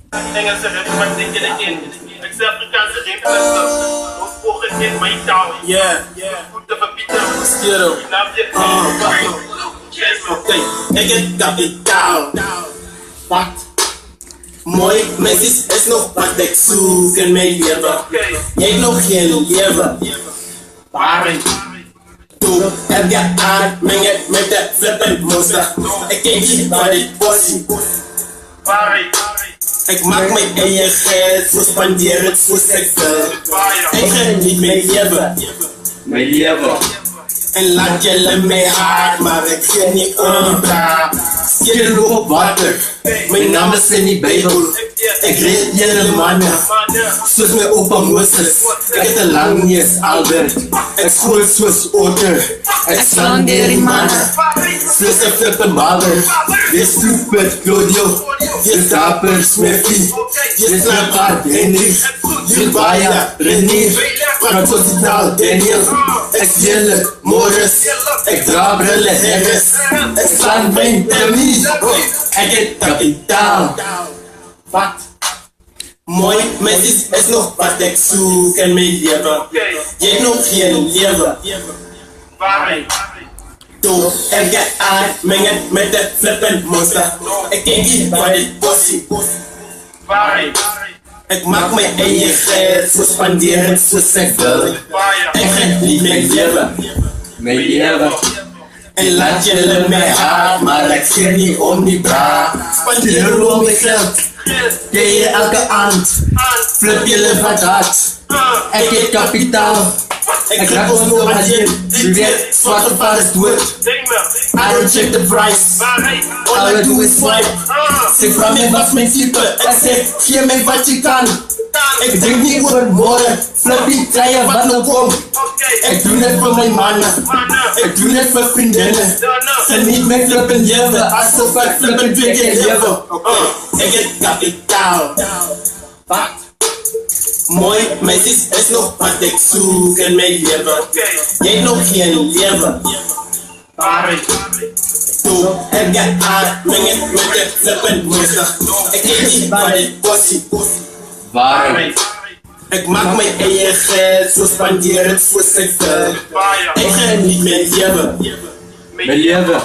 Engelse rit, wat denk je dat in? Zuid-Afrikaanse rit, ons volgen in mijn taal. Yeah. Goed te verbieden. Skittle. Snap je? Oké, ik heb kapitaal. Wat? Mooi, meisjes is nog wat ik zoek in mijn leven. Jij nog geen leven. Waarom? Toen heb je aan met de flippend monster. Ik kijk niet naar dit bossie. Ik maak mijn eigen geld, zo spandeer het zoals ik wil. Ik geniet mijn leven. Mijn leven. En laat jullie mij hard, maar ik geef niet een bra. Skittle op water, mijn naam is in die Bijbel. Ik red jullie mannen, zoals mijn opa Moses. Ik heb een lang neus, Albert. Ik school zoals Otter. Ik slandeer die mannen, zoals een flippen baller. Je stupid Claudio, je dapper Smithy. Je snapper Henry, je baia Renier. Fransoos taal Daniel, ik jullie Morris. Ik dra brillen Harris, ik slaan mijn Demi. Ik heb kapitaal. Wat? Mooi, meisjes is nog wat ik zoek in mijn leven. Jij nog geen leven. Toen heb je aan met de flippend monster. Ik kijk niet naar dit bossie. Ik maak mijn eigen geld, zo spandeer het zoals ik wil. Ik geniet mijn leven. Mijn leven. En laat jullie mij hard, maar ik geef niet om die bra. Spandeer om mijn geld. Jij je elke aand, flip jullie wat hard. Ik heb kapitaal. Ik raak ons nog aan je. Je weet, zwarte vader is dood. I don't check the price. All I do is swipe. Ze vraagt mij wat mijn type. Ik zeg, geef mij wat je kan. Ik denk niet over woorden. Flippy treien wat nou komt. Ik doe het voor mijn mannen. Ik doe het voor vriendinnen. Geniet mijn flippen leven. Alsof ik flippen 2 keer leven. Ik heb kapitaal. Wat? Mooi, meisjes is nog wat ik zoek in mijn leven. Jij nog geen leven. Toen heb je aan met de flippend monster. Ik kijk niet naar dit bossie. Waarom? Ik maak mijn eigen geld, zo spandeer het zoals ik wil. Ik geniet mijn leven. Mijn leven.